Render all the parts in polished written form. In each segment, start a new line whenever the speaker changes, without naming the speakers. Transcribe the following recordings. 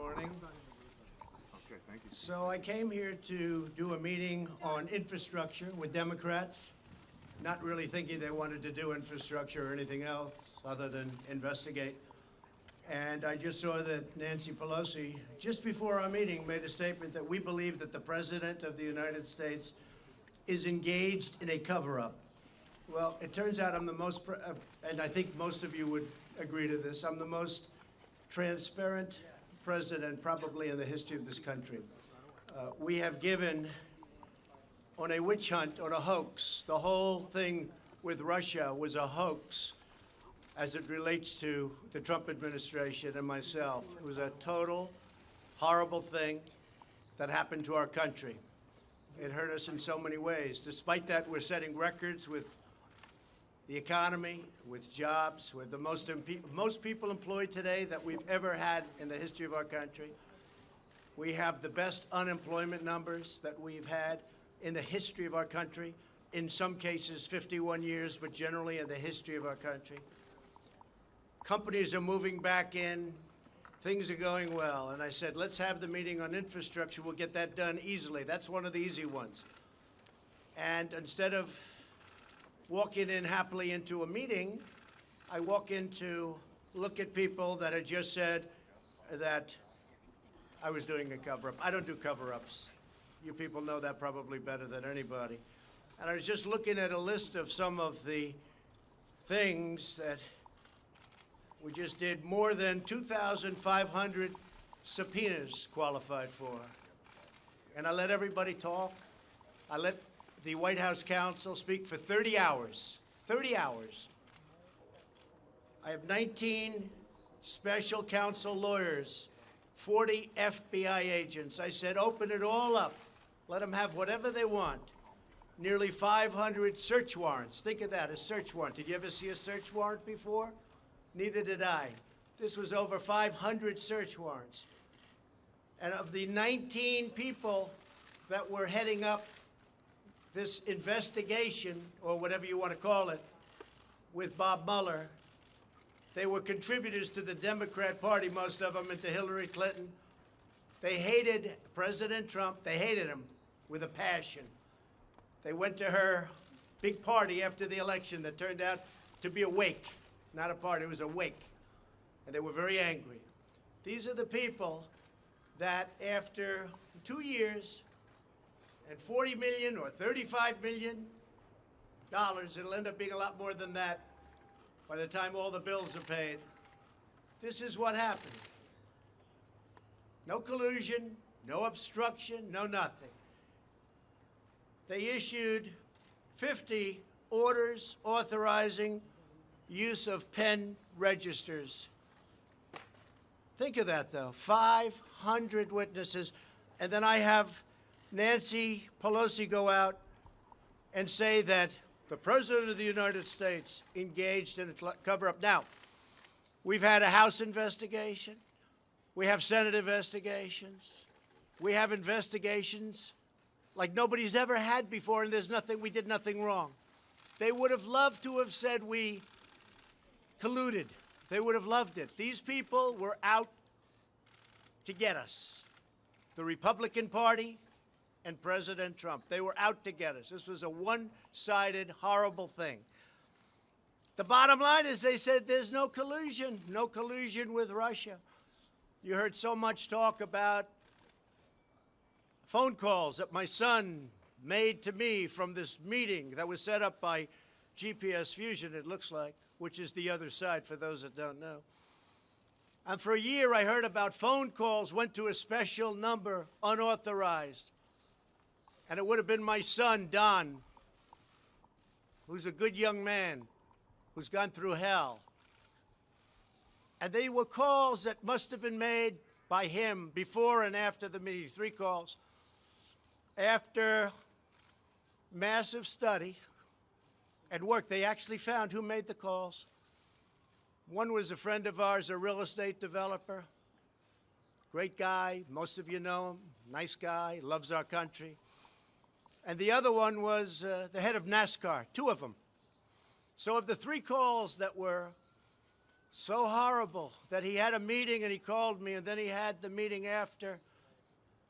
morning.
Okay, thank you.
So I came here to do a meeting on infrastructure with Democrats, not really thinking they wanted to do infrastructure or anything else other than investigate. And I just saw that Nancy Pelosi, just before our meeting, made a statement that we believe that the President of the United States is engaged in a cover-up. Well, it turns out I'm the most, and I think most of you would agree to this, I'm the most transparent president probably in the history of this country. We have given on a witch hunt, on a hoax. The whole thing with Russia was a hoax as it relates to the Trump administration and myself. It was a total horrible thing that happened to our country. It hurt us in so many ways. Despite that, we're setting records with the economy, with jobs, with the most people employed today that we've ever had in the history of our country. We have the best unemployment numbers that we've had in the history of our country. In some cases, 51 years, but generally in the history of our country. Companies are moving back in. Things are going well. And I said, let's have the meeting on infrastructure. We'll get that done easily. That's one of the easy ones. And instead of walking in happily into a meeting, I walk in to look at people that had just said that I was doing a cover-up. I don't do cover-ups. You people know that probably better than anybody. And I was just looking at a list of some of the things that we just did. More than 2,500 subpoenas qualified for. And I let everybody talk. I let the White House counsel speak for 30 hours. 30 hours. I have 19 special counsel lawyers, 40 FBI agents. I said, open it all up. Let them have whatever they want. Nearly 500 search warrants. Think of that, a search warrant. Did you ever see a search warrant before? Neither did I. This was over 500 search warrants. And of the 19 people that were heading up this investigation, or whatever you want to call it, with Bob Mueller, they were contributors to the Democrat Party, most of them, and to Hillary Clinton. They hated President Trump. They hated him with a passion. They went to her big party after the election that turned out to be a wake. Not a party, it was a wake. And they were very angry. These are the people that after 2 years and 40 million or 35 million dollars, it'll end up being a lot more than that by the time all the bills are paid. This is what happened. No collusion, no obstruction, no nothing. They issued 50 orders authorizing use of pen registers. Think of that, though. 500 witnesses. And then I have Nancy Pelosi go out and say that the President of the United States engaged in a cover-up. Now, we've had a House investigation. We have Senate investigations. We have investigations like nobody's ever had before, and we did nothing wrong. They would have loved to have said we colluded. They would have loved it. These people were out to get us. The Republican Party and President Trump. They were out to get us. This was a one-sided, horrible thing. The bottom line is they said there's no collusion with Russia. You heard so much talk about phone calls that my son made to me from this meeting that was set up by GPS Fusion, it looks like, which is the other side for those that don't know. And for a year, I heard about phone calls went to a special number, unauthorized. And it would have been my son, Don, who's a good young man, who's gone through hell. And they were calls that must have been made by him before and after the meeting, 3 calls. After massive study and work, they actually found who made the calls. One was a friend of ours, a real estate developer. Great guy, most of you know him, nice guy, loves our country. And the other one was the head of NASCAR, 2 of them. So of the 3 calls that were So horrible that he had a meeting and he called me, and then he had the meeting after,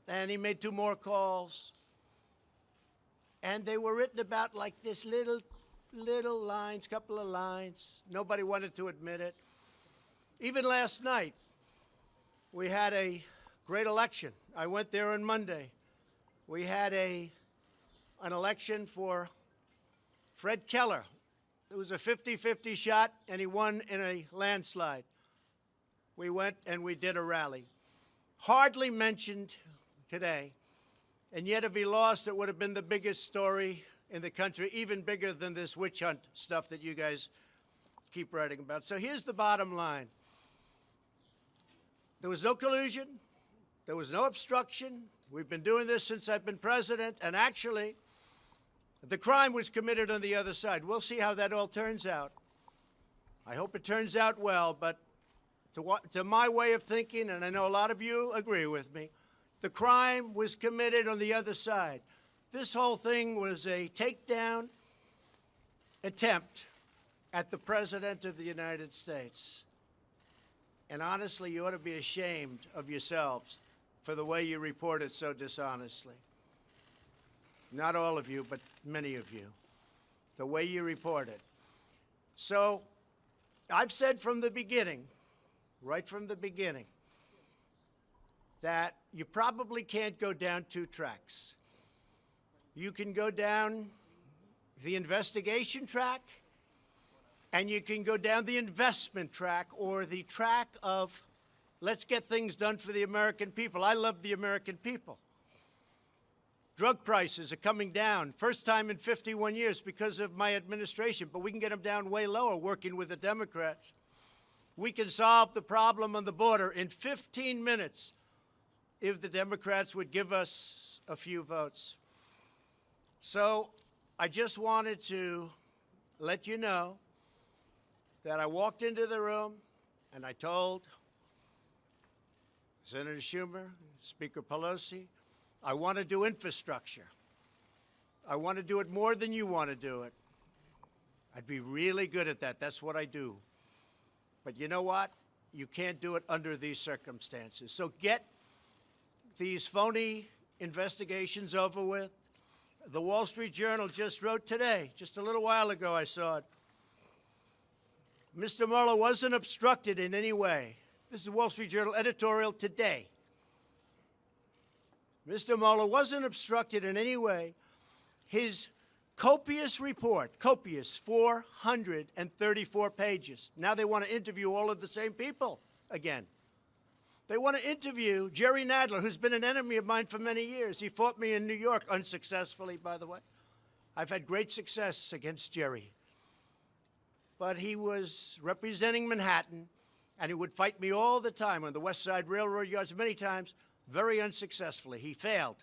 and he made 2 more calls. And they were written about like this little lines, couple of lines. Nobody wanted to admit it. Even last night, we had a great election. I went there on Monday. We had an election for Fred Keller. It was a 50-50 shot, and he won in a landslide. We went and we did a rally. Hardly mentioned today, and yet if he lost, it would have been the biggest story in the country, even bigger than this witch hunt stuff that you guys keep writing about. So here's the bottom line. There was no collusion. There was no obstruction. We've been doing this since I've been president, and actually, the crime was committed on the other side. We'll see how that all turns out. I hope it turns out well, but to my way of thinking, and I know a lot of you agree with me, the crime was committed on the other side. This whole thing was a takedown attempt at the President of the United States. And honestly, you ought to be ashamed of yourselves for the way you reported so dishonestly. Not all of you, but many of you. The way you reported. So, I've said from the beginning, right from the beginning, that you probably can't go down 2 tracks. You can go down the investigation track, and you can go down the investment track, or the track of let's get things done for the American people. I love the American people. Drug prices are coming down, first time in 51 years because of my administration, but we can get them down way lower working with the Democrats. We can solve the problem on the border in 15 minutes if the Democrats would give us a few votes. So I just wanted to let you know that I walked into the room and I told Senator Schumer, Speaker Pelosi, I want to do infrastructure. I want to do it more than you want to do it. I'd be really good at that. That's what I do. But you know what? You can't do it under these circumstances. So get these phony investigations over with. The Wall Street Journal just wrote today, just a little while ago I saw it. Mr. Mueller wasn't obstructed in any way. This is the Wall Street Journal editorial today. Mr. Mueller wasn't obstructed in any way. His copious report, copious, 434 pages. Now they want to interview all of the same people again. They want to interview Jerry Nadler, who's been an enemy of mine for many years. He fought me in New York, unsuccessfully, by the way. I've had great success against Jerry. But he was representing Manhattan, and he would fight me all the time on the West Side Railroad yards, many times, very unsuccessfully. He failed.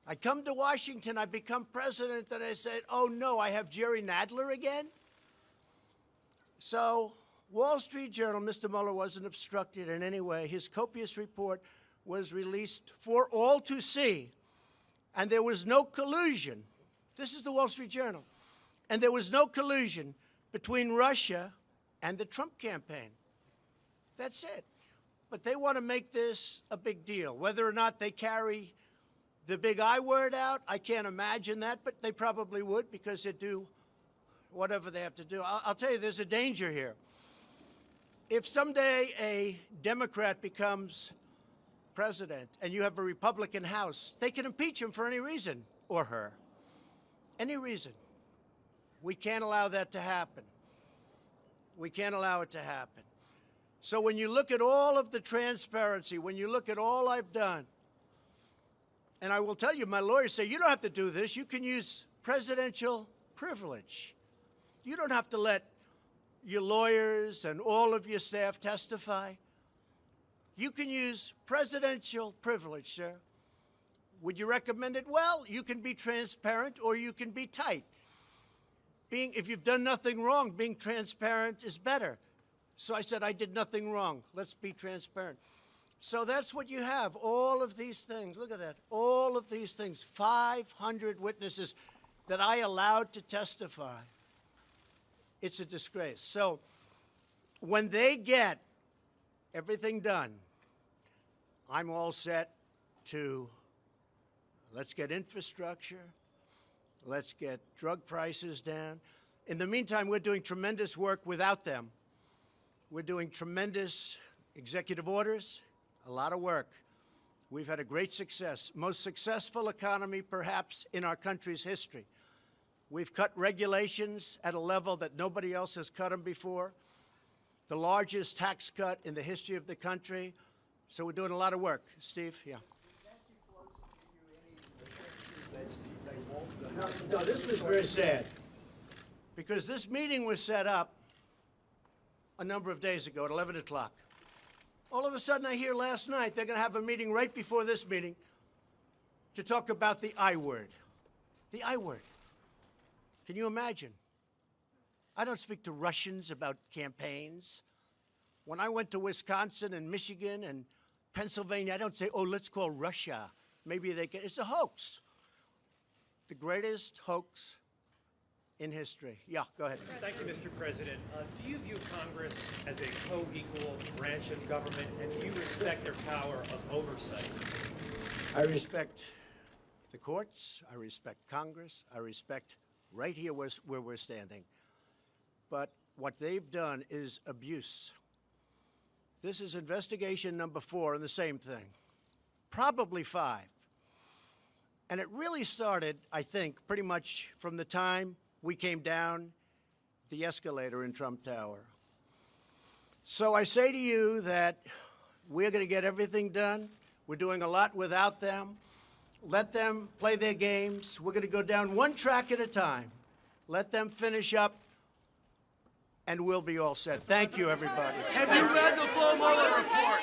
I come to Washington, I become president, and I said, oh no, I have Jerry Nadler again? So, Wall Street Journal, Mr. Mueller wasn't obstructed in any way. His copious report was released for all to see, and there was no collusion. This is the Wall Street Journal. And there was no collusion between Russia and the Trump campaign. That's it. But they want to make this a big deal. Whether or not they carry the big I word out, I can't imagine that, but they probably would because they do whatever they have to do. I'll tell you, there's a danger here. If someday a Democrat becomes president and you have a Republican House, they can impeach him for any reason, or her. Any reason. We can't allow that to happen. We can't allow it to happen. So when you look at all of the transparency, when you look at all I've done, and I will tell you, my lawyers say, you don't have to do this. You can use presidential privilege. You don't have to let your lawyers and all of your staff testify. You can use presidential privilege, sir. Would you recommend it? Well, you can be transparent or you can be tight. If you've done nothing wrong, being transparent is better. So I said, I did nothing wrong. Let's be transparent. So that's what you have, all of these things. Look at that, all of these things, 500 witnesses that I allowed to testify. It's a disgrace. So when they get everything done, I'm all set to let's get infrastructure, let's get drug prices down. In the meantime, we're doing tremendous work without them. We're doing tremendous executive orders, a lot of work. We've had a great success, most successful economy perhaps in our country's history. We've cut regulations at a level that nobody else has cut them before, the largest tax cut in the history of the country. So we're doing a lot of work. Steve, yeah. No, this was very sad, because this meeting was set up a number of days ago at 11 o'clock. All of a sudden, I hear last night they're going to have a meeting right before this meeting to talk about the I word. The I word. Can you imagine? I don't speak to Russians about campaigns. When I went to Wisconsin and Michigan and Pennsylvania, I don't say, oh, let's call Russia. Maybe they can. It's a hoax. The greatest hoax in history. Yeah, go ahead.
Thank you, Mr. President. Do you view Congress as a co-equal branch of government, and do you respect their power of oversight?
I respect the courts. I respect Congress. I respect right here where we're standing. But what they've done is abuse. This is investigation number 4 in the same thing, probably 5. And it really started, I think, pretty much from the time we came down the escalator in Trump Tower. So I say to you that we're going to get everything done. We're doing a lot without them. Let them play their games. We're going to go down one track at a time. Let them finish up, and we'll be all set. Thank you, everybody.
Have you read the Flo Mueller report?